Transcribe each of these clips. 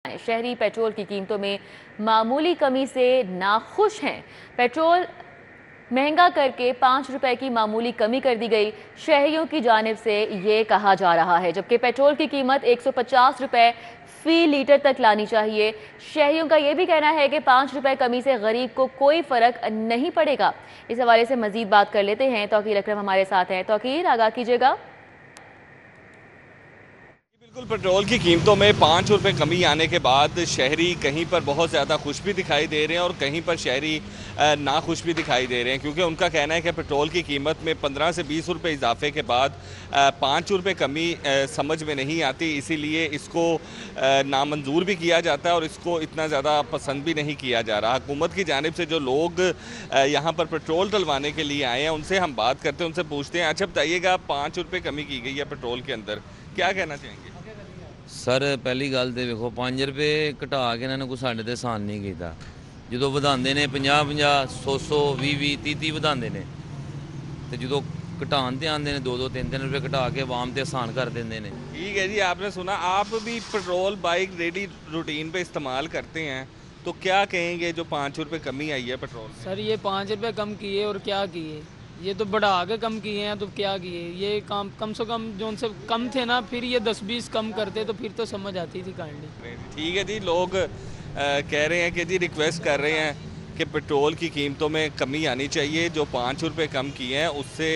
शहरी पेट्रोल की कीमतों में मामूली कमी से नाखुश हैं। पेट्रोल महंगा करके 5 रुपए की मामूली कमी कर दी गई। शहरियों की जानिब से ये कहा जा रहा है, जबकि पेट्रोल की कीमत 150 रुपए फी लीटर तक लानी चाहिए। शहरियों का ये भी कहना है कि 5 रुपए कमी से गरीब को कोई फर्क नहीं पड़ेगा। इस हवाले से मजीद बात कर लेते हैं। तौकीर अकरम हमारे साथ हैं। तौकीर, आगाह कीजिएगा। बिल्कुल, पेट्रोल की कीमतों में 5 रुपए कमी आने के बाद शहरी कहीं पर बहुत ज़्यादा खुश भी दिखाई दे रहे हैं और कहीं पर शहरी नाखुश भी दिखाई दे रहे हैं, क्योंकि उनका कहना है कि पेट्रोल की कीमत में 15 से 20 रुपए इजाफे के बाद 5 रुपए कमी समझ में नहीं आती। इसीलिए इसको नामंजूर भी किया जाता है और इसको इतना ज़्यादा पसंद भी नहीं किया जा रहा। हुकूमत की जानिब से जो लोग यहाँ पर पेट्रोल डलवाने के लिए आए हैं उनसे हम बात करते हैं, उनसे पूछते हैं। अच्छा बताइएगा, 5 रुपए कमी की गई है पेट्रोल के अंदर, क्या कहना चाहेंगे? सर पहली गल तो देखो 5 रुपए घटा के इन्होंने कोई साढ़े ते एहसान नहीं किया। जो बढ़ाते हैं 50-50, 100-100, 20-20, 30-30 बढ़ाते हैं, तो जो घटान तो आते हैं 2-2, 3-3 रुपए घटा के आवाम ते एहसान कर देंगे हैं। ठीक है जी, आपने सुना, आप भी पेट्रोल बाइक रेडी रूटीन पे इस्तेमाल करते हैं, तो क्या कहेंगे जो 5 रुपए कमी आई है पेट्रोल में? सर ये 5 रुपए कम किए और क्या किए, ये तो बढ़ा के कम किए हैं, तो क्या किए? ये कम से कम जो उनसे कम थे ना, फिर ये 10-20 कम करते तो फिर तो समझ आती थी काइंडली। ठीक है जी, लोग कह रहे हैं कि जी रिक्वेस्ट कर रहे हैं कि पेट्रोल की कीमतों में कमी आनी चाहिए। जो 5 रुपए कम किए हैं उससे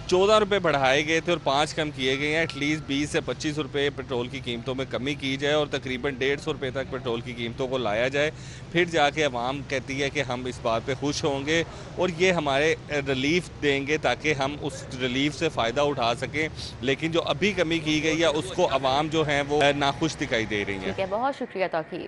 14 रुपये बढ़ाए गए थे और 5 कम किए गए हैं। एटलीस्ट 20 से 25 रुपये पेट्रोल की कीमतों में कमी की जाए और तकरीबन 150 रुपये तक पेट्रोल की कीमतों को लाया जाए, फिर जाके अवाम कहती है कि हम इस बात पे खुश होंगे और ये हमारे रिलीफ देंगे ताकि हम उस रिलीफ से फ़ायदा उठा सकें। लेकिन जो अभी कमी की गई है उसको अवाम जो हैं वो नाखुश दिखाई दे रही हैं। ठीक है, बहुत शुक्रिया तौकीर।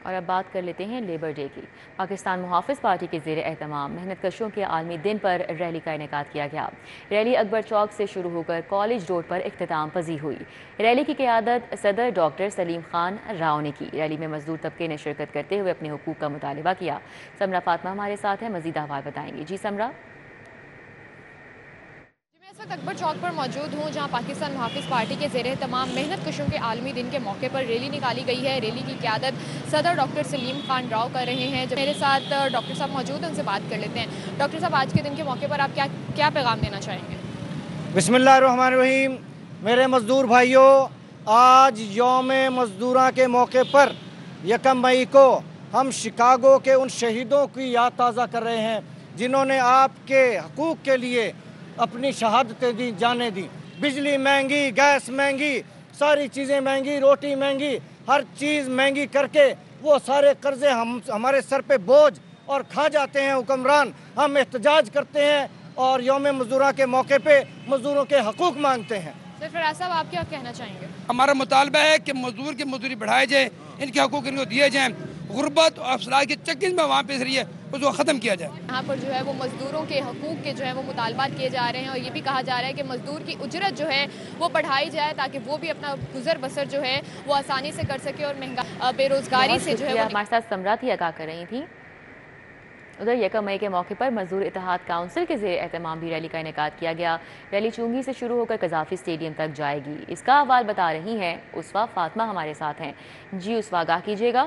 और अब बात कर लेते हैं लेबर डे की। पाकिस्तान मुहाफ़िज़ पार्टी के ज़ेर एहतमाम मेहनत कशों के आलमी दिन पर रैली का इनेकाद किया गया। रैली अकबर चौक से शुरू होकर कॉलेज रोड पर इख्तिताम पजीर हुई। रैली की क़यादत सदर डॉक्टर सलीम खान राव ने की। रैली में मजदूर तबके ने शिरकत करते हुए अपने हुकूक का मुतालबा किया। समरा फातिमा हमारे साथ है, मज़ीद अहवाल बताएंगी। जी समरा। इस वक्त अकबर चौक पर मौजूद हूँ, जहाँ पाकिस्तान मुहाफ़िज़ पार्टी के ज़ेर तमाम मेहनत कशों के आलमी दिन के मौके पर रैली निकाली गई है। रैली की क़यादत सदर डॉक्टर सलीम खान राव कर रहे हैं। जब मेरे साथ डॉक्टर साहब मौजूद हैं, उनसे बात कर लेते हैं। डॉक्टर साहब, आज के दिन के मौके पर आप क्या पैगाम देना चाहेंगे? बिस्मिल्लाहिर्रहमानिर्रहीम। मेरे मज़दूर भाइयों, आज यौम मज़दूरा के मौके पर 1 मई को हम शिकागो के उन शहीदों की याद ताज़ा कर रहे हैं जिन्होंने आपके हकूक़ के लिए अपनी शहादतें दी, जानें दी। बिजली महंगी, गैस महंगी, सारी चीज़ें महंगी, रोटी महंगी, हर चीज़ महंगी करके वो सारे कर्ज़े हमारे सर पे बोझ और खा जाते हैं हुक्मरान। हम एहतजाज करते हैं और यौम मज़दूरा के मौके पे मज़दूरों के हकूक़ मांगते हैं। सर फराज साहब, आप क्या कहना चाहेंगे? हमारा मुतालबा है कि मजदूर की मजदूरी बढ़ाई जाए, इनके हकूक़ इनको दिए जाएँ, गुर्बत और अफसरात की चक्की में वहाँ पे रही है उसको ख़त्म किया जाए। यहाँ पर जो है वो मज़दूरों के हकूक़ के जो है वो मुतालबात किए जा रहे हैं और ये भी कहा जा रहा है कि मज़दूर की उजरत जो है वो बढ़ाई जाए ताकि वो भी अपना गुजर बसर जो है वो आसानी से कर सके और महंगा बेरोज़गारी से जो है। हमारे साथ समरा थी, आगाह कर रही थी। उधर 1 मई के मौके पर मजदूर इत्तेहाद काउंसिल के ज़ेर एहतमाम भी रैली का इनेकाद किया गया। रैली चुंगी से शुरू होकर कज़ाफ़ी स्टेडियम तक जाएगी। इसका अहवाल बता रही हैं उसवा फातिमा हमारे साथ हैं। जी उसवा, आगाह कीजिएगा।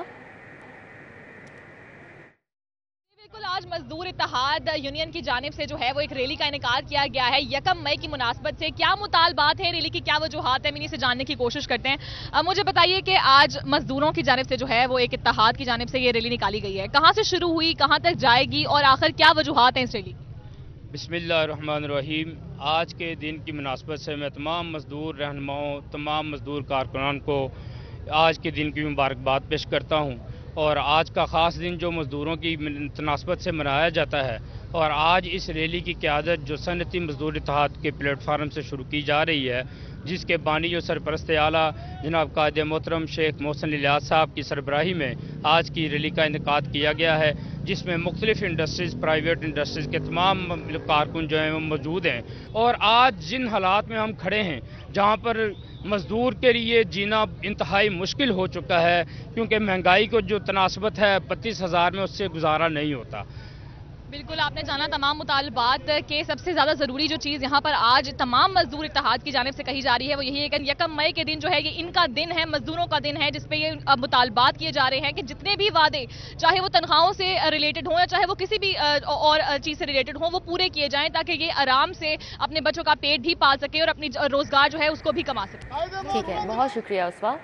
बिल्कुल, आज मजदूर इत्तेहाद यूनियन की जानिब से जो है वो एक रैली का इनेकाद किया गया है 1 मई की मुनासबत से। क्या मुतालबात है, रैली की क्या वजूहात है, इन्हीं से जानने की कोशिश करते हैं। मुझे बताइए कि आज मजदूरों की जानिब से जो है वो एक इत्तेहाद की जानिब से ये रैली निकाली गई है, कहाँ से शुरू हुई, कहाँ तक जाएगी और आखिर क्या वजूहात हैं इस रैली? बिस्मिल्लाहिर्रहमानिर्रहीम। आज के दिन की मुनासबत से मैं तमाम मजदूर रहनुमाओं, तमाम मजदूर कारकुनान को आज के दिन की मुबारकबाद पेश करता हूँ। और आज का ख़ास दिन जो मज़दूरों की तनासबत से मनाया जाता है, और आज इस रैली की क़यादत जो सनती मज़दूर इत्तेहाद के प्लेटफार्म से शुरू की जा रही है, जिसके बानी और सरपरस्त आला जनाब कायद मोहतरम शेख मोहसिन इलियास साहब की सरबराही में आज की रैली का इनेकाद किया गया है, जिसमें मुख्तलिफ इंडस्ट्रीज़, प्राइवेट इंडस्ट्रीज़ के तमाम कारकुन जो हैं वो मौजूद हैं। और आज जिन हालात में हम खड़े हैं, जहाँ पर मज़दूर के लिए जीना इंतहाई मुश्किल हो चुका है, क्योंकि महंगाई को जो तनासबत है 32,000 में उससे गुजारा नहीं होता। बिल्कुल, आपने जाना तमाम मुतालबात के सबसे ज़्यादा ज़रूरी जो चीज़ यहाँ पर आज तमाम मजदूर इत्तेहाद की जानिब से कही जा रही है वो यही है कि 1 मई के दिन जो है ये इनका दिन है, मजदूरों का दिन है, जिसपे ये मुतालबात किए जा रहे हैं कि जितने भी वादे, चाहे वो तनख्वाहों से रिलेटेड हों या चाहे वो किसी भी और चीज़ से रिलेटेड हों, वो पूरे किए जाएँ ताकि ये आराम से अपने बच्चों का पेट भी पाल सके और अपनी रोज़गार जो है उसको भी कमा सके। ठीक है, बहुत शुक्रिया उसवा।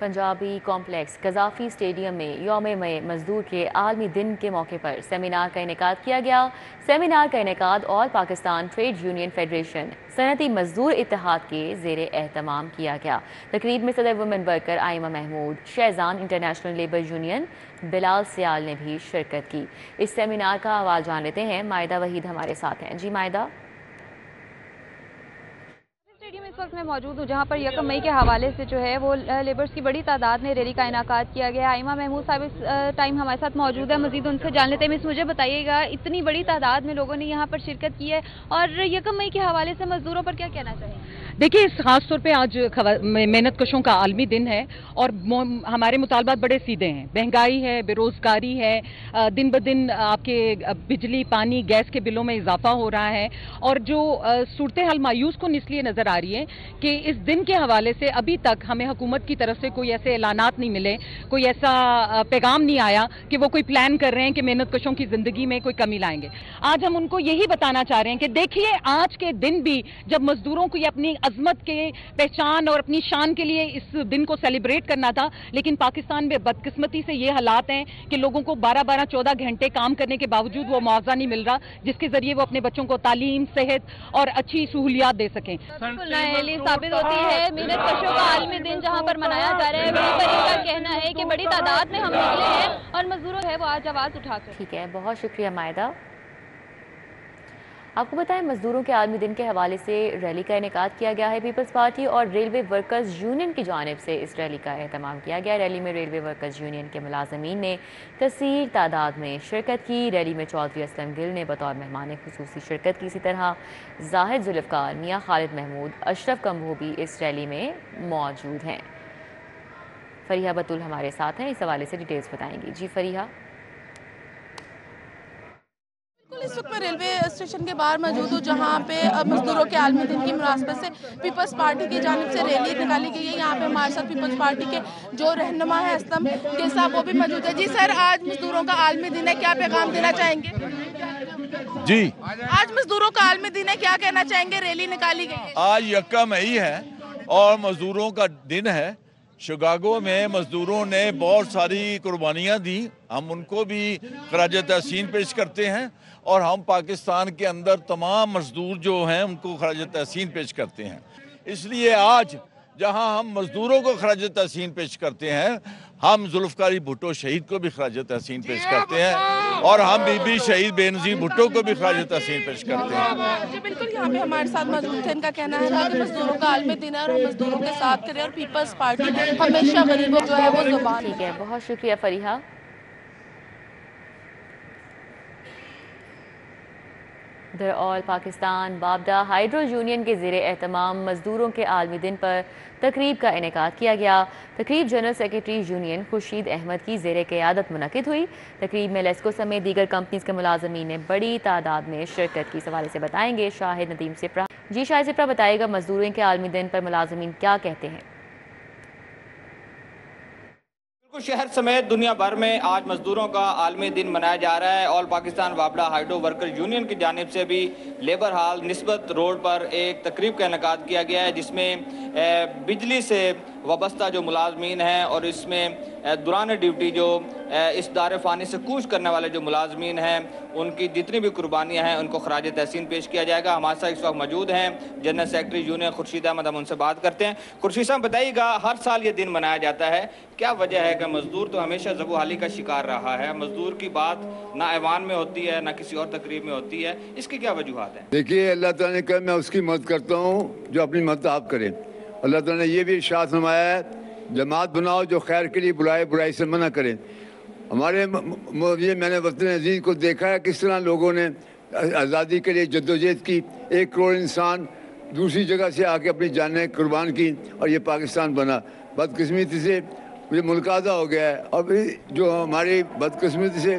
पंजाबी कॉम्प्लेक्स कज़ाफ़ी स्टेडियम में यौम मज़दूर के आलमी दिन के मौके पर सेमिनार का इनेकाद किया गया। सेमिनार का इनेकाद all Pakistan trade union federation सनती मज़दूर इत्तेहाद के ज़ेर एहतमाम किया गया। तकरीब में सदर women worker Aima Mahmood, Shahjan international labour union Bilal Sial ने भी शिरकत की। इस सेमिनार का हवाला जान लेते हैं, मायदा वहीद हमारे साथ हैं। जी मायदा। स्टेडियम इस वक्त मैं मौजूद हूँ जहाँ पर 1 मई के हवाले से जो है वो लेबर्स की बड़ी तादाद में रैली का इनाकाद किया गया। आइमा महमूद साहब इस टाइम हमारे साथ मौजूद है, मजीद उनसे जान लेते हैं। मिस, मुझे बताइएगा, इतनी बड़ी तादाद में लोगों ने यहाँ पर शिरकत की है और 1 मई के हवाले से मजदूरों पर क्या कहना चाहिए? देखिए, इस खास तौर पे आज मेहनत कशों का आलमी दिन है और हमारे मुतालबात बड़े सीधे हैं। महंगाई है, बेरोजगारी है, दिन ब दिन आपके बिजली, पानी, गैस के बिलों में इजाफा हो रहा है और जो सूरत हाल मायूस को इसलिए नजर आ रही है कि इस दिन के हवाले से अभी तक हमें हुकूमत की तरफ से कोई ऐसे ऐलानात नहीं मिले, कोई ऐसा पैगाम नहीं आया कि वो कोई प्लान कर रहे हैं कि मेहनत कशों की जिंदगी में कोई कमी लाएंगे। आज हम उनको यही बताना चाह रहे हैं कि देखिए, आज के दिन भी जब मजदूरों को अपनी अजमत के पहचान और अपनी शान के लिए इस दिन को सेलिब्रेट करना था, लेकिन पाकिस्तान में बदकिस्मती से ये हालात हैं कि लोगों को 12-12, 14 घंटे काम करने के बावजूद वो मुआवजा नहीं मिल रहा जिसके जरिए वो अपने बच्चों को तालीम, सेहत और अच्छी सहूलियात दे सकें। साबित होती है मेहनत कशों का आलमी दिन जहाँ पर मनाया जा रहा है, वहीं पर इनका कहना है कि बड़ी तादाद में हम निकले हैं और मजदूरों है वो आज आवाज उठाकर। ठीक है, बहुत शुक्रिया मायदा। आपको बताएं, मजदूरों के आलमी दिन के हवाले से रैली का इनेकाद किया गया है। पीपल्स पार्टी और रेलवे वर्कर्स यूनियन की जानिब से इस रैली का एहतमाम किया गया। रैली में रेलवे वर्कर्स यूनियन के मुलाजमीन ने कसीर तादाद में शिरकत की। रैली में चौधरी असलम गिल ने बतौर मेहमान खुसूसी शिरकत की। इसी तरह जाहिद जुल्फ़कार, मियाँ खालिद महमूद, अशरफ कम्बो भी इस रैली में मौजूद हैं। फरीहा बतुल हमारे साथ हैं, इस हवाले से डिटेल्स बताएंगी। जी फरीहा। इस वक्त मैं रेलवे स्टेशन के बाहर मौजूद हूँ जहाँ पे मजदूरों के आलमी दिन की मुनासबत से पीपल्स पार्टी की जानिब से रैली निकाली गई है। यहाँ पे हमारे साथ पीपल्स पार्टी के जो रहनुमा है असलम गिल साहब, वो भी मौजूद है। जी सर, आज मजदूरों का आलमी दिन है, क्या पैगाम देना चाहेंगे? जी, आज मजदूरों का आलमी दिन है, क्या कहना चाहेंगे? रैली निकाली गई है, आज 1 मई है और मजदूरों का दिन है। शिकागो में मजदूरों ने बहुत सारी कुर्बानियाँ दी, हम उनको भी खराज तहसीन पेश करते हैं और हम पाकिस्तान के अंदर तमाम मजदूर जो हैं उनको खराज तहसीन पेश करते हैं। इसलिए आज जहां हम मजदूरों को खराज तहसीन पेश करते हैं, हम जुल्फ़कार भुट्टो शहीद को भी खराज तहसीन पेश करते हैं और हम बीबी शहीद बेनज़ीर भुट्टो को भी खराज तहसीन पेश करते हैं। जी बिल्कुल, यहाँ पे हमारे साथ मौजूद थे। इनका कहना है कि मजदूरों का आलमी दिन है और हम मजदूरों के साथ करें और पीपल्स पार्टी हमेशा गरीबों जो है वो जुबान। ठीक है, बहुत शुक्रिया फरीहा। उधर ऑल पाकिस्तान बाबडा हाइड्रो यूनियन के ज़ेरे एहतमाम मजदूरों के आलमी दिन पर तकरीब का इनेकाद किया गया। तकरीब general secretary union Khurshid Ahmed की ज़ेरे क़यादत मुनक़िद हुई। तकरीब में लेस्को समेत दीगर कंपनीज के मुलाजमीन ने बड़ी तादाद में शिरकत की। इस हवाले से बताएंगे शाहिद नदीम सिप्रा। जी शाहिद सिप्रा, बताइएगा मजदूरों के आलमी दिन पर मुलाजमीन क्या कहते हैं? शहर समेत दुनिया भर में आज मजदूरों का आलमी दिन मनाया जा रहा है। ऑल पाकिस्तान बाबडा हाइड्रो वर्कर यूनियन की जानिब से भी लेबर हाल निस्बत रोड पर एक तकरीब का इनेकाद किया गया है, जिसमें बिजली से वाबस्ता जो मुलाजमीन हैं और इसमें दौरान ड्यूटी जो इस दार फ़ानी से कूच करने वाले जो मुलाजमीन हैं उनकी जितनी भी कुर्बानियाँ हैं उनको खराज तहसीन पेश किया जाएगा। हमारे साथ इस वक्त मौजूद हैं general secretary union Khurshid Ahmed, हम उनसे बात करते हैं। खुर्शीद साहब, बताइएगा, हर साल ये दिन मनाया जाता है, क्या वजह है कि मजदूर तो हमेशा ज़बूहाली का शिकार रहा है, मजदूर की बात ना ऐवान में होती है ना किसी और तकरीब में होती है, इसकी क्या वजूहत है? देखिए, अल्लाह ताला ने कहा मैं उसकी मदद करता हूँ जो अपनी मदद आप करें। अल्लाह ताला ने ये भी इरशाद फरमाया है, जमात बनाओ जो खैर के लिए बुलाए, बुराई से मना करें। हमारे मैंने वतन अजीज़ को देखा है किस तरह लोगों ने आज़ादी के लिए जद्दोजहद की। 1 करोड़ इंसान दूसरी जगह से आके अपनी जानें कुर्बान की और ये पाकिस्तान बना। बदकिस्मती से یہ ملکازہ ہو گیا ہے. اور پھر جو ہماری بدقسمتی سے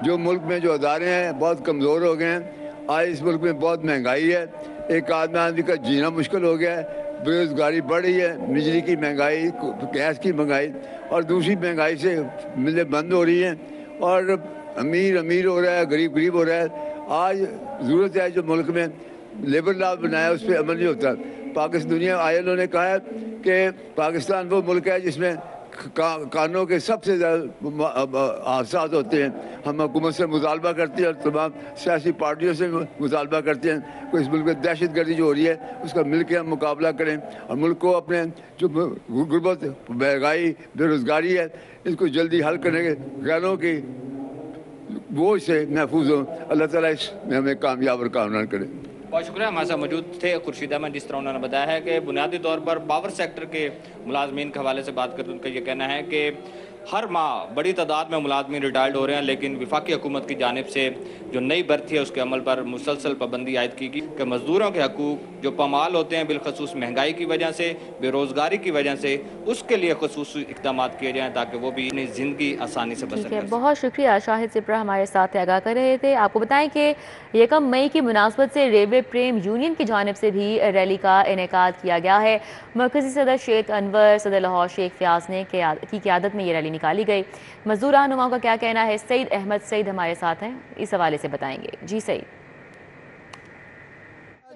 جو ملک میں جو ادارے ہیں بہت کمزور ہو گئے ہیں. آج اس ملک میں بہت مہنگائی ہے, ایک آدمی کا جینا مشکل ہو گیا ہے, بے روزگاری بڑھ رہی ہے, بجلی کی مہنگائی, گیس کی مہنگائی اور دوسری مہنگائی سے ملیں بند ہو رہی ہیں, اور امیر امیر ہو رہا ہے, غریب غریب ہو رہا ہے. آج ضرورت ہے جو ملک میں لیبر لا بنایا اس پہ عمل نہیں ہوتا. پاکستان دنیا ILO نے کہا ہے کہ پاکستان وہ ملک ہے جس میں قانونوں کے سب سے زیادہ حادثات ہوتے ہیں. ہم حکومت سے مطالبہ کرتے ہیں اور تمام سیاسی پارٹیوں سے مطالبہ کرتے ہیں کہ اس ملک میں دہشت گردی جو ہو رہی ہے اس کا مل کے ہم مقابلہ کریں, اور ملک کو اپنے جو غربت, مہنگائی, بے روزگاری ہے اس کو جلدی حل کرنے کے غیروں کی بوجھ سے محفوظ ہوں. اللہ تعالیٰ اس میں ہمیں کامیاب اور کامیاب کرے. بہت شکریہ. ہمارے ساتھ موجود تھے خورشید احمد. جس طرح انہوں نے بتایا ہے کہ بنیادی طور پر پاور سیکٹر کے ملازمین کے حوالے سے بات کرتے ان کا یہ کہنا ہے کہ ہر ماہ بڑی تعداد میں ملازمین ریٹائرڈ ہو رہے ہیں, لیکن وفاقی حکومت کی جانب سے جو نئی بھرتی ہے اس کے عمل پر مسلسل پابندی عائد کی گئی کہ مزدوروں کے حقوق جو پامال ہوتے ہیں بالخصوص مہنگائی کی وجہ سے, بے روزگاری کی وجہ سے, اس کے لیے خصوصی اقدامات کیے جائیں تاکہ وہ بھی اپنی زندگی آسانی سے بسر کریں. بہت شکریہ. شاہد سپرا ہمارے ساتھ آگاہ کر رہے تھے. آپ کو بتائیں کہ 1 مئی کی مناسبت سے ریلوے پریم یونین کی جانب سے بھی ریلی کا انعقاد کیا گیا ہے. مرکزی صدر شیخ انور, صدر لاہور شیخ فیاض نے کی قیادت میں یہ ریلی نکالی گئی. مزدور رہنماؤں کا کیا کہنا ہے؟ سعید احمد سعید ہمارے ساتھ ہیں, اس حوالے سے بتائیں گے. جی سعید.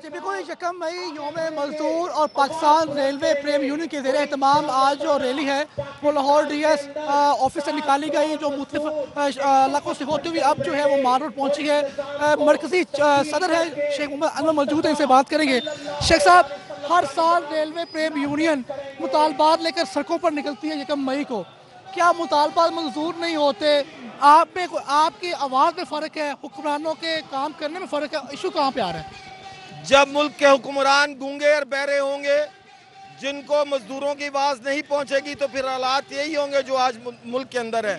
جی بالکل, 1 مئی یوم مزدور اور پاکستان ریلوے پریم یونین کے زیر اہتمام آج جو ریلی ہے وہ لاہور DS آفس سے نکالی گئی, جو مختلف علاقوں سے ہوتی ہوئی اب جو ہے وہ مار روڈ پہنچی ہے. مرکزی صدر ہے شیخ محمد انور موجود ہیں, ان سے بات کریں گے. شیخ صاحب, ہر سال ریلوے پریم یونین مطالبات لے کر سڑکوں پر نکلتی ہے 1 مئی کو. کیا مطالبات منظور نہیں ہوتے؟ آپ کی آواز میں فرق ہے, حکمرانوں کے کام کرنے میں فرق ہے, ایشو کہاں پہ آ رہا ہے؟ جب ملک کے حکمران گونگے اور بہرے ہوں گے, جن کو مزدوروں کی آواز نہیں پہنچے گی, تو پھر حالات یہی ہوں گے جو آج ملک کے اندر ہے.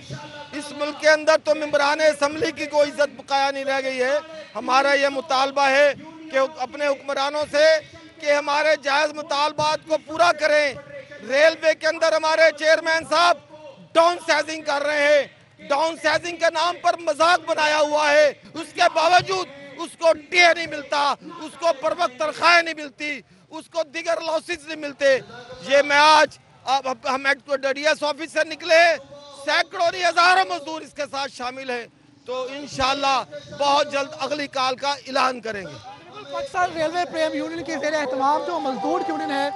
اس ملک کے اندر تو ممبران اسمبلی کی کوئی عزت بقایا نہیں رہ گئی ہے. ہمارا یہ مطالبہ ہے کہ اپنے حکمرانوں سے کہ ہمارے جائز مطالبات کو پورا کریں. ریلوے کے اندر ہمارے چیئرمین صاحب ڈاؤن سائزنگ کر رہے ہیں, ڈاؤن سائزنگ کے نام پر مذاق بنایا ہوا ہے. اس کے باوجود اس کو ٹی اے نہیں ملتا, اس کو پر وقت تنخواہیں نہیں ملتی, اس کو دیگر لاسز نہیں ملتے. یہ میں آج ہم DS آفس سے نکلے, سینکڑوں نہیں ہزاروں مزدور اس کے ساتھ شامل ہیں, تو انشاءاللہ بہت جلد اگلی کال کا اعلان کریں گے. پاکستان ریلوے پریم یونین کے زیر اہتمام جو مزدور یونین ہے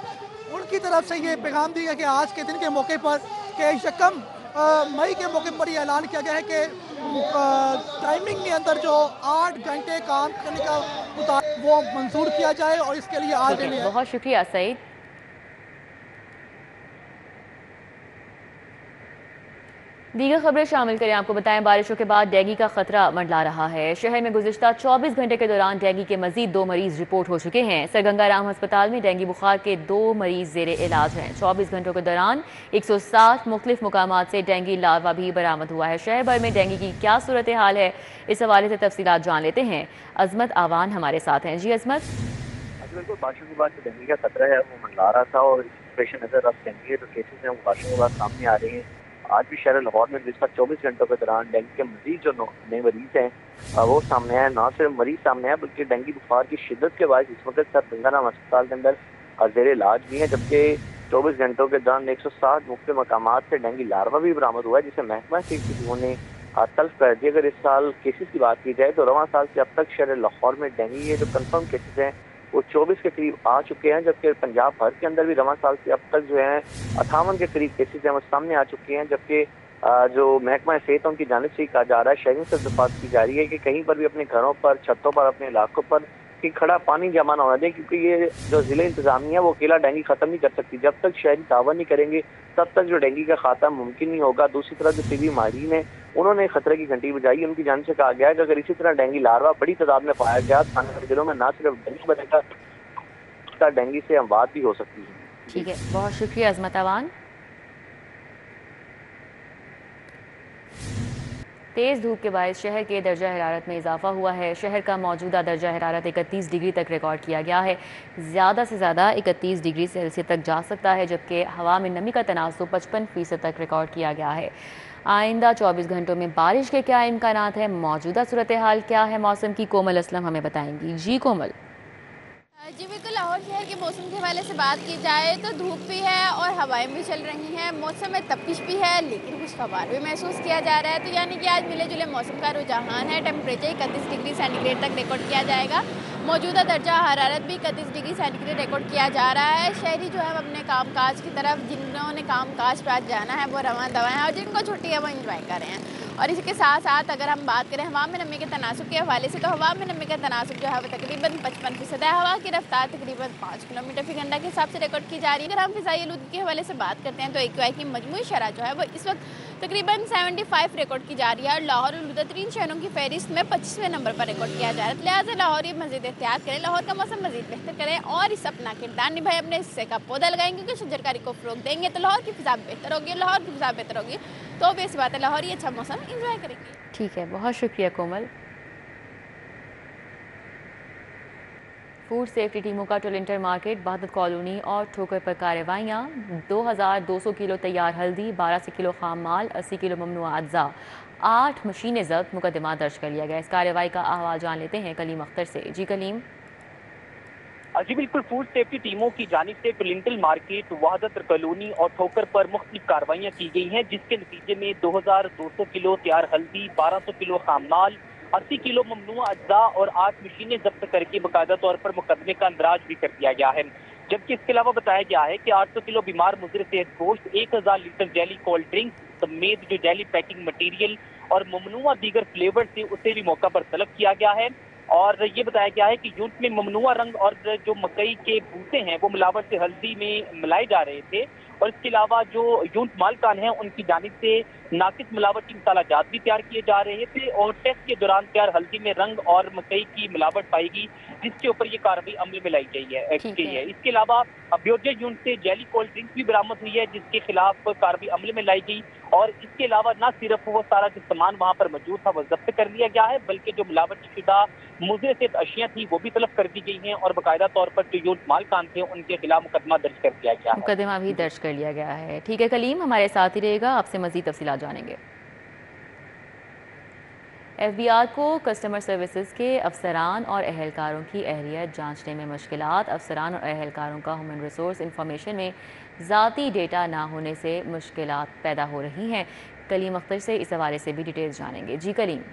ان کی طرف سے یہ پیغام دیا گیا کہ آج کے دن کے موقع پر کہ 1 مئی کے موقع پر یہ اعلان کیا گیا ہے کہ ٹائمنگ کے اندر جو 8 گھنٹے کام کرنے کا وہ منظور کیا جائے, اور اس کے لیے آج ریلی ہے. بہت شکریہ سعید. دیگر خبریں شامل کریں. آپ کو بتائیں بارشوں کے بعد ڈینگی کا خطرہ منڈلا رہا ہے. شہر میں گزشتہ 24 گھنٹے کے دوران ڈینگی کے مزید 2 مریض رپورٹ ہو چکے ہیں. سر گنگا رام ہسپتال میں ڈینگی بخار کے 2 مریض زیر علاج ہیں. 24 گھنٹوں کے دوران 160 مختلف مقامات سے ڈینگی لاروا بھی برآمد ہوا ہے. شہر بھر میں ڈینگی کی کیا صورتحال ہے, اس حوالے سے تفصیلات جان لیتے ہیں. عظمت آوان ہمارے ساتھ ہیں. جی عظمت. بالکل, بارشوں کے بعد جو ڈینگی کا خطرہ ہے وہ منڈلا رہا تھا, اور اس پیش نظر اب ڈینگی کے جو کیسز ہیں وہ بارشوں کے بعد سامنے آ رہے ہیں. آج بھی شہر لاہور میں گزشتہ 24 گھنٹوں کے دوران ڈینگی کے مزید جو نئے مریض ہیں وہ سامنے آئے. نہ صرف مریض سامنے آئے بلکہ ڈینگی بخار کی شدت کے باعث اس وقت سر گنگا رام ہسپتال کے اندر زیر علاج بھی ہیں, جبکہ 24 گھنٹوں کے دوران 160 مختلف مقامات سے ڈینگی لاروا بھی برآمد ہوا ہے, جسے محکمہ صحت کی ٹیموں نے تلف کر دی. اگر اس سال کیسز کی بات کی جائے تو رواں سال سے اب تک شہر لاہور میں ڈینگی کے جو کنفرم کیسز ہیں وہ 24 کے قریب آ چکے ہیں, جبکہ پنجاب بھر کے اندر بھی رواں سال سے اب تک جو ہیں 58 کے قریب کیسز ہیں وہ سامنے آ چکے ہیں. جبکہ جو محکمہ صحت ان کی جانب سے کہا جا رہا ہے, شہریوں سے درخواست کی جا رہی ہے کہ کہیں پر بھی اپنے گھروں پر, چھتوں پر, اپنے علاقوں پر کھڑا پانی جمع نہ ہونا دیں, کیونکہ یہ جو ضلع انتظامیہ وہ اکیلا ڈینگی ختم نہیں کر سکتی. جب تک شہری تعاون نہیں کریں گے تب تک جو ڈینگی کا خاتمہ ممکن نہیں ہوگا. دوسری طرف جو طبی ماہرین ہیں انہوں نے خطرے کی گھنٹی بجائی. ان کی جانب سے کہا گیا ہے کہ اگر اسی طرح ڈینگی لاروا بڑی تعداد میں پایا گیا تو آنے والے دنوں میں نہ صرف ڈینگی بنے گا, ڈینگی سے اموات بھی ہو سکتی ہے. ٹھیک ہے, بہت شکریہ عظمت آوان. तेज़ धूप के बायस शहर के दर्जा हरारत में इजाफा हुआ है। शहर का मौजूदा दर्जा हरारत 31 डिग्री तक रिकॉर्ड किया गया है। ज़्यादा से ज़्यादा 31 डिग्री सेल्सियस तक जा सकता है, जबकि हवा में नमी का तनासुब 55% तक रिकॉर्ड किया गया है। आइंदा 24 घंटों में बारिश के क्या इम्कानात हैं, मौजूदा सूरत हाल क्या है, मौसम की कोमल असलम हमें बताएंगी। जी कोमल। जी बिल्कुल, लाहौर शहर के मौसम के हवाले से बात की जाए तो धूप भी है और हवाएं भी चल रही हैं। मौसम में तपिश भी है लेकिन खुशगवार भी महसूस किया जा रहा है। तो यानी कि आज मिले जुले मौसम का रुझान है। टेम्परेचर 31 डिग्री सेंटीग्रेड तक रिकॉर्ड किया जाएगा। मौजूदा दर्जा हरारत भी 31 डिग्री सेंटीग्रेड रिकॉर्ड किया जा रहा है। शहरी जो है अपने काम काज की तरफ, जिन्होंने काम काज पर आज जाना है वो रवां दवा हैं, और जिनको छुट्टी है वो इंजॉय कर रहे हैं। और इसके साथ साथ अगर हम बात करें हवा में नमी के तनासुब के हवाले से, तो हवा में नमी का तनासुब जो है वो तकरीबन 55% है। हवा की रफ्तार तकरीबन 5 किलोमीटर फी घंटा के हिसाब से रिकॉर्ड की जा रही है। अगर हम फ़िज़ाई आलूदगी के हवाले से बात करते हैं तो AQI की मजमूई शरह जो है वो इस वक्त तकरीबन 75 रिकॉर्ड की जा रही है। और लाहौर आलूदा तरीन शहरों की फहरिस्त में 25वें नंबर पर रिकॉर्ड किया जा रहा है। लिहाजा लाहौर ये मज़ीद एहतियात करें, लाहौर का मौसम मज़ीद बेहतर करें और इस अपना किरदार निभाएं, अपने हिस्से का पौधा लगाएंगे, क्योंकि शजरकारी को फ़रोग देंगे तो लाहौर की फ़िज़ा बेहतर होगी। लाहौर की फ़िज़ा बेहतर होगी तो बेस बात है लाहौर ये अच्छा मौसम इंजॉय करेंगे। ठीक है, बहुत शुक्रिया कोमल। फूड सेफ्टी टीमों का टोलेंटर मार्केट, बहादुर कॉलोनी और ठोकर पर कार्रवाइयाँ। 2200 किलो तैयार हल्दी, 1200 किलो खाम माल, 80 किलो ममनुआ अज्जा, 8 मशीनें जब्त, मुकदमा दर्ज कर लिया गया। इस कार्रवाई का अहवाल जान लेते हैं कलीम अख्तर से। जी कलीम। जी बिल्कुल, फूड सेफ्टी टीमों की जानिब से टोलेंटल मार्केट, वहादत कॉलोनी और ठोकर पर मुख्तलिफ कार्रवाइयाँ की गई हैं, जिसके नतीजे में 2200 किलो तैयार हल्दी, 1200 किलो खाम माल, 80 किलो ममनुआ अज्जा और 8 मशीनें जब्त करके बाकायदा तौर पर मुकदमे का अंदराज भी कर दिया गया है। जबकि इसके अलावा बताया गया है कि 800 किलो बीमार मुजर सेहत गोश्त, 1000 लीटर जेली कोल्ड ड्रिंक्स समेत जो जेली पैकिंग मटीरियल और ममनुआ दीगर फ्लेवर से उसे भी मौका पर तलब किया गया है। और ये बताया गया है कि यूनिट में ममनुआ रंग और जो मकई के भूसे हैं वो मिलावट से हल्दी में मिलाए जा रहे थे। और इसके अलावा जो यूनिट मालकान हैं उनकी जानिब से नाकिस मिलावटी मसाला जात भी तैयार किए जा रहे थे और टेस्ट के दौरान तैयार हल्दी में रंग और मकई की मिलावट पाई गई, जिसके ऊपर ये कार्रवाई अमल में लाई गई है। इसके अलावा अब्योजा यूनिट से जेली कोल्ड ड्रिंक्स भी बरामद हुई है, जिसके खिलाफ कार्रवाई अमल में लाई गई। और इसके अलावा न सिर्फ वो सारा जो सामान वहाँ पर मौजूद था वो जब्त कर लिया गया है, बल्कि जो मिलावटी शुदा मुजर से अशिया थी वो भी तलब कर दी गई हैं और बाकायदा तौर पर जो यूनिट मालकान थे उनके खिलाफ मुकदमा दर्ज कर दिया गया है। मुकदमा भी दर्ज कर लिया गया है। ठीक है कलीम, हमारे साथ ही रहेगा, आपसे मजीद तफसीलात जानेंगे। FBI को कस्टमर सर्विसेज के अफसरान और अहलकारों की अहलियत जांचने में मुश्किलात। अफसरान और अहलकारों का ह्यूमन रिसोर्स इंफॉर्मेशन में ज़ाती डेटा ना होने से मुश्किलात पैदा हो रही हैं। कलीम अख्तर से इस हवाले से भी डिटेल्स जानेंगे। जी कलीम।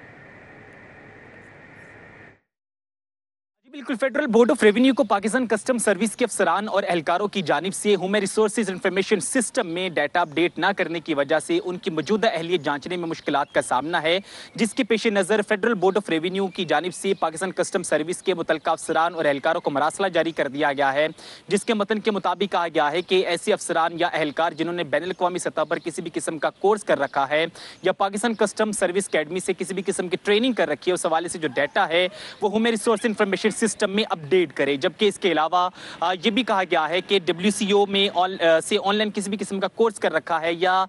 बिल्कुल, फेडरल बोर्ड ऑफ रेवेन्यू को पाकिस्तान कस्टम सर्विस के अफसरान और एहलकारों की जानिब से ह्यूमन रिसोर्सेज इंफॉर्मेशन सिस्टम में डाटा अपडेट ना करने की वजह से उनकी मौजूदा अहलियत जांचने में मुश्किलात का सामना है, जिसके पेश नज़र फेडरल बोर्ड ऑफ रेवेन्यू की जानिब से पाकिस्तान कस्टम सर्विस के मुतल्लिका अफसरान और एहलकारों को मरासला जारी कर दिया गया है, जिसके मतन के मुताबिक कहा गया है कि ऐसे अफसरान या एहलकार जिन्होंने बैनुल-अक़वामी सतह पर किसी भी किस्म का कोर्स कर रखा है या पाकिस्तान कस्टम सर्विस अकेडमी से किसी भी किस्म की ट्रेनिंग कर रखी है, उस हवाले से जो डाटा है वो ह्यूमन रिसोर्स इंफॉर्मेशन सिस्टम में अपडेट करे। जबकि इसके अलावा ये भी कहा गया है कि WCO में से ऑनलाइन किसी भी किस्म का कोर्स कर रखा है या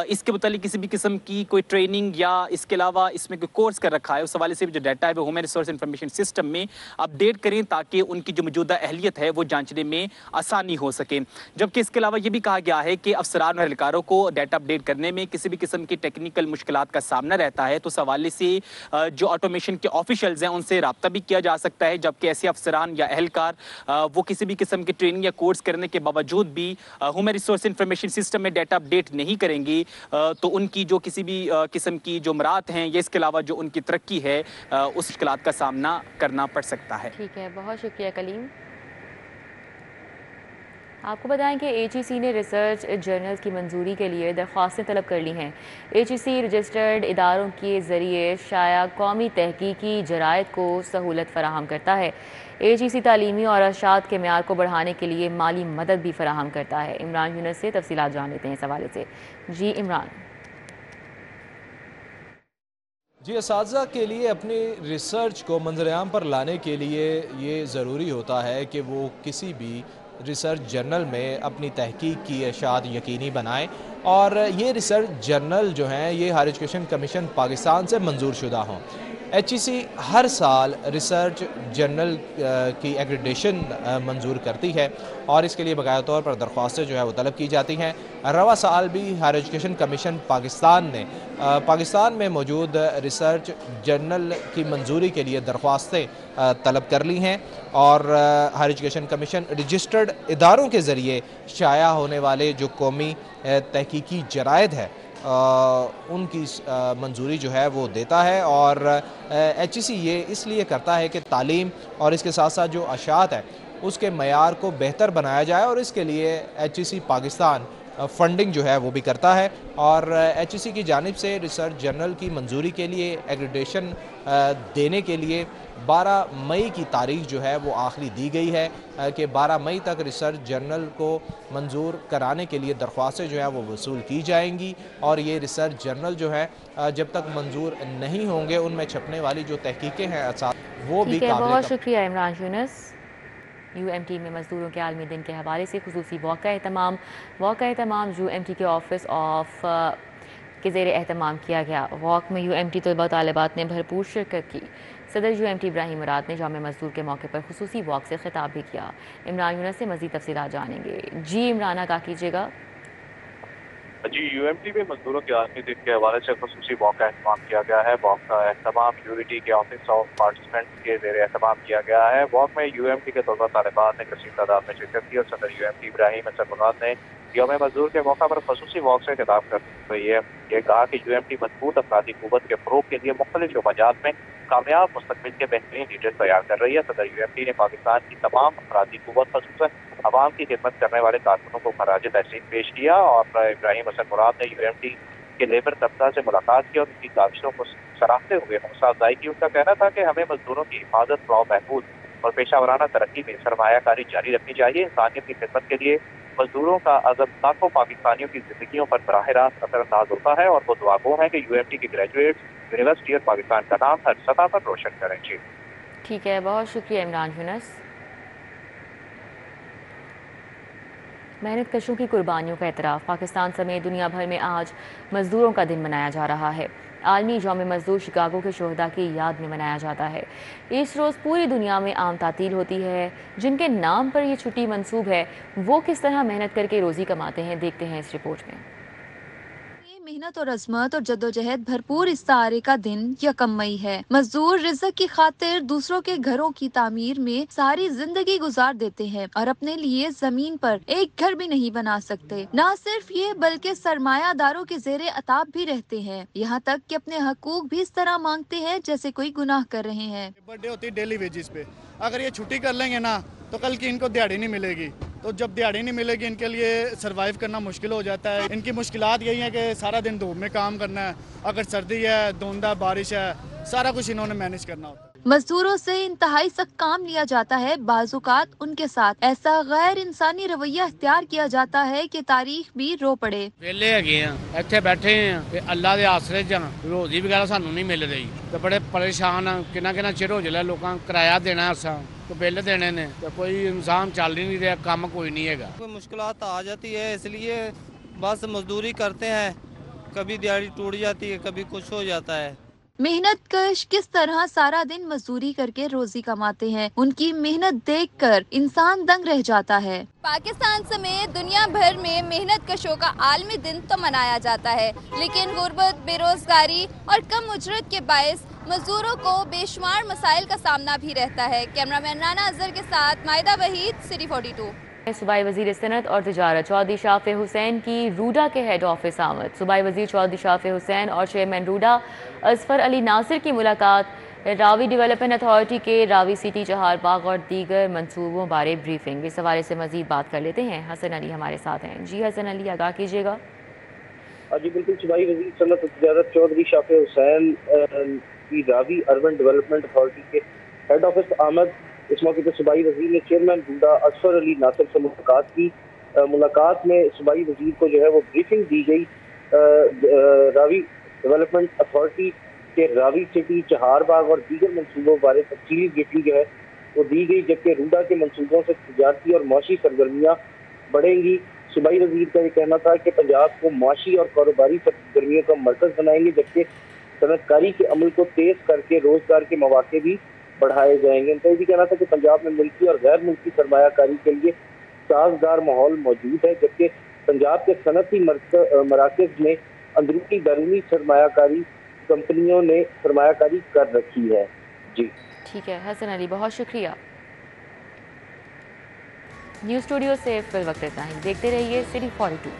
इसके मुतालिक किसी भी किस्म की कोई ट्रेनिंग या इसके अलावा इसमें कोई कोर्स कर रखा है, उस हवाले से भी जो डाटा है वो ह्यूमन रिसोर्स इंफॉर्मेशन सिस्टम में अपडेट करें ताकि उनकी जो मौजूदा अहलियत है वो जांचने में आसानी हो सके। जबकि इसके अलावा ये भी कहा गया है कि अफसरान और एहलकारों को डाटा अपडेट करने में किसी भी किस्म की टेक्निकल मुश्किलात का सामना रहता है, तो उस हवाले से जो ऑटोमेशन के ऑफिशियल्स हैं उनसे रब्ता भी किया जा सकता है। जबकि ऐसे अफसरान या एहलकार वो किसी भी किस्म की ट्रेनिंग या कोर्स करने के बावजूद भी ह्यूमन रिसोर्स इंफॉर्मेशन सिस्टम में डाटा अपडेट नहीं करेंगी तो उनकी जो किसी भी किस्म की जो मराहत हैं या इसके अलावा जो उनकी तरक्की है उस मुश्किलात का सामना करना पड़ सकता है। ठीक है, बहुत शुक्रिया कलीम। आपको बताएं कि HEC ने रिसर्च जर्नल्स की मंजूरी के लिए दरख्वास्तें तलब कर ली हैं। HEC रजिस्टर्ड इदारों के ज़रिए शाया कौमी तहकीकी जरायत को सहूलत फराहम करता है। HEC तालीमी और अरशाद के म्यार को बढ़ाने के लिए माली मदद भी फराहम करता है। इमरान यूनुस से तफसीलात जान लेते हैं इस हवाले से। जी इमरान। जी, असातिज़ा के लिए अपनी रिसर्च को मंजर आम पर लाने के लिए ये ज़रूरी होता है कि वो किसी भी ریسرچ جرنل میں اپنی تحقیق کی اشاعت یقینی بنائیں، اور یہ ریسرچ جرنل جو ہیں یہ ہائر ایجوکیشن کمیشن پاکستان سے منظور شدہ ہوں۔ HEC ہر سال ریسرچ جرنل کی ایگریڈیشن منظور کرتی ہے، اور اس کے لیے باقاعدہ طور پر درخواستیں جو ہے وہ طلب کی جاتی ہیں۔ رواں سال بھی ہائر ایجوکیشن کمیشن پاکستان نے پاکستان میں موجود ریسرچ جرنل کی منظوری کے لیے درخواستیں طلب کر لی ہیں، اور ہائر ایجوکیشن کمیشن رجسٹرڈ اداروں کے ذریعے شائع ہونے والے جو قومی تحقیقی جرائد ہے ان کی منظوری جو ہے وہ دیتا ہے، اور HEC یہ اس لیے کرتا ہے کہ تعلیم اور اس کے ساتھ ساتھ جو اشاعت ہے اس کے معیار کو بہتر بنایا جائے، اور اس کے لیے HEC پاکستان فنڈنگ جو ہے وہ بھی کرتا ہے، اور HEC کی جانب سے ریسرچ جرنل کی منظوری کے لیے ایگریڈیشن دینے کے لیے 12 مئی کی تاریخ جو ہے وہ آخری دی گئی ہے کہ 12 مئی تک ریسرچ جرنل کو منظور کرانے کے لیے درخواستیں جو ہیں وہ وصول کی جائیں گی، اور یہ ریسرچ جرنل جو ہے جب تک منظور نہیں ہوں گے ان میں چھپنے والی جو تحقیقیں ہیں وہ بھی قابل۔ بہت شکریہ عمران یونس۔ UMT میں مزدوروں کے عالمی دن کے حوالے سے خصوصی واک کا اہتمام UMT کے آفس آف کے زیر اہتمام کیا گیا۔ واک میں UMT طلباء طالبات نے بھرپور شرکت کی۔ صدر UMT ابراہیم مراد نے جامع مزدور کے موقع پر خصوصی واک سے خطاب بھی کیا۔ عمران یونس سے مزید تفصیلات جانیں گے۔ جی عمران آگاہ کیجیے گا۔ جی UMT میں مزدوروں کے عالمی دن کے حوالے سے خصوصی واک کا اہتمام کیا گیا ہے۔ واک کا اہتمام UMT کے آفس آف پارٹیسپینٹ کے زیر اہتمام کیا گیا ہے۔ واک میں UMT کے طلباء طالبات نے کثیر تعداد میں شرکت کی، اور صدر UMT ابراہیم مراد نے یوم مزدور کے موقع پر خصوصی واک سے خطاب کرتے ہوئے یہ کہا کہ UMT مضبوط افرادی قوت کے فروغ کے لیے مختلف شعبات میں کامیاب مستقبل کے بہترین لیڈر تیار کر رہی ہے۔ صدر UMT نے پاکستان کی تمام افرادی قوت خصوصاً عوام کی خدمت کرنے والے کارکنوں کو خراج تحسین پیش کیا، اور ابراہیم مراد نے UMT کے لیبر طبقہ سے ملاقات کی اور ان کی کاوشوں کو سراہتے ہوئے حوصلہ افزائی کی۔ ان کا کہنا تھا کہ ہمیں مزدوروں کی حفاظت، فلاح و بہبود اور پیشہ ورانہ ترقی میں سرمایہ کاری جاری رکھنی چاہیے۔ انسانیت کی خدمت کے لیے مزدوروں کا عزم لاکھوں پاکستانیوں کی زندگیوں پر براہ راست اثر انداز ہوتا ہے، اور وہ دعا گو ہیں کہ UMT کے گریجویٹس یونیورسٹی اور پاکستان کا نام ہر سطح پر روشن کریں۔ جی ٹھیک ہے، بہت شکریہ عمران یونس۔ محنت کشوں کی قربانیوں کا اعتراف پاکستان سمیت دنیا بھر میں آج مزدوروں کا دن منایا جا رہا ہے۔ عالمی یوم مزدور شکاگو کے شہداء کی یاد میں منایا جاتا ہے۔ اس روز پوری دنیا میں عام تعطیل ہوتی ہے۔ جن کے نام پر یہ چھٹی منسوب ہے وہ کس طرح محنت کر کے روزی کماتے ہیں، دیکھتے ہیں اس رپورٹ میں۔ محنت اور عظمت اور جدوجہد بھرپور استعارے کا دن 1 مئی ہے۔ مزدور رزق کی خاطر دوسروں کے گھروں کی تعمیر میں ساری زندگی گزار دیتے ہیں، اور اپنے لیے زمین پر ایک گھر بھی نہیں بنا سکتے۔ نہ صرف یہ بلکہ سرمایہ داروں کے زیر عتاب بھی رہتے ہیں، یہاں تک کہ اپنے حقوق بھی اس طرح مانگتے ہیں جیسے کوئی گناہ کر رہے ہیں۔ برتھ ڈے ہوتی ہے ڈیلی ویجز پہ، اگر یہ چھٹی کر لیں گے نا تو کل کی ان کو دیہڑی نہیں ملے گی، تو جب دیہڑی نہیں ملے گی ان کے لیے سروائیو کرنا مشکل ہو جاتا ہے۔ ان کی مشکلات یہی ہیں کہ سارا دن دھوپ میں کام کرنا ہے، اگر سردی ہے، دھند ہے، بارش ہے، سارا کچھ انہوں نے مینیج کرنا ہوتا ہے۔ مزدوروں سے انتہائی سخت کام لیا جاتا ہے، بعض اوقات ان کے ساتھ ایسا غیر انسانی رویہ اختیار کیا جاتا ہے کہ تاریخ بھی رو پڑے۔ ویلے ہگے ہیں، ایتھے بیٹھے ہیں تے اللہ دے آسرے چ روزی وغیرہ سانوں نہیں مل رہی تے بڑے پریشان ہیں۔ کنا چر ہو جائے لوکاں کرایہ دینا اساں تو بل دینے نے، تو کوئی انسان چل ہی نہیں رہا، کام کوئی نہیں ہے۔ کوئی مشکلات آ جاتی ہے، اس لیے بس مزدوری کرتے ہیں، کبھی دیہڑی ٹوٹ جاتی ہے، کبھی کچھ ہو جاتا ہے۔ محنت کش کس طرح سارا دن مزدوری کر کے روزی کماتے ہیں، ان کی محنت دیکھ کر انسان دنگ رہ جاتا ہے۔ پاکستان سمیت دنیا بھر میں محنت کشوں کا عالمی دن تو منایا جاتا ہے، لیکن غربت، بے روزگاری اور کم اجرت کے باعث مزدوروں کو بے شمار مسائل کا سامنا بھی رہتا ہے۔ کیمرہ مین رانا اظہر کے ساتھ مائدہ وحید، سٹی 42۔ صوبائی وزیر صنعت اور تجارت چودھری شافع حسین کی روڈا کے ہیڈ آفس آمد۔ صوبائی وزیر چودھری شافع حسین اور چیئرمین روڈا اظفر علی ناصر کی ملاقات، راوی ڈیولپمنٹ اتھارٹی کے راوی سٹی چہار باغ اور دیگر منصوبوں بارے بریفنگ۔ اس حوالے سے مزید بات کر لیتے ہیں، حسن علی ہمارے ساتھ ہیں۔ جی حسن علی، آگاہ کیجیے گا۔ جی بالکل، صوبائی وزیر صنعت اور تجارت چودھری شافع حسین کی راوی اربن ڈیولپمنٹ اتھارٹی کے ہیڈ آفس آمد۔ اس موقع پر صوبائی وزیر نے چیئرمین روڈا اظفر علی ناصر سے ملاقات کی۔ ملاقات میں صوبائی وزیر کو جو ہے وہ بریفنگ دی گئی راوی ڈیولپمنٹ اتھارٹی کے راوی سٹی چہار باغ اور دیگر منصوبوں بارے تفصیلی بریفنگ جو ہے को दी गई, जबकि रूडा के मंसूबों से तजारती और माशी सरगर्मियाँ बढ़ेंगी। सूबाई वजीर का ये कहना था कि पंजाब को माशी और कारोबारी सरगर्मियों का मरकज बनाएंगे, जबकि सनतकारी के अमल को तेज करके रोजगार के मौके भी बढ़ाए जाएंगे। उनका ये भी कहना था कि पंजाब में मुल्की और गैर मुल्की सरमायाकारी के लिए साजगार माहौल मौजूद है, जबकि पंजाब के सनती मराकज में अंदरूनी बैरूनी सरमायाकारी कंपनियों ने सरमायाकारी कर रखी है। जी ठीक है हसन अली, बहुत शुक्रिया। न्यूज़ स्टूडियो से फिल वक्त इतना ही। देखते रहिए सिटी 42।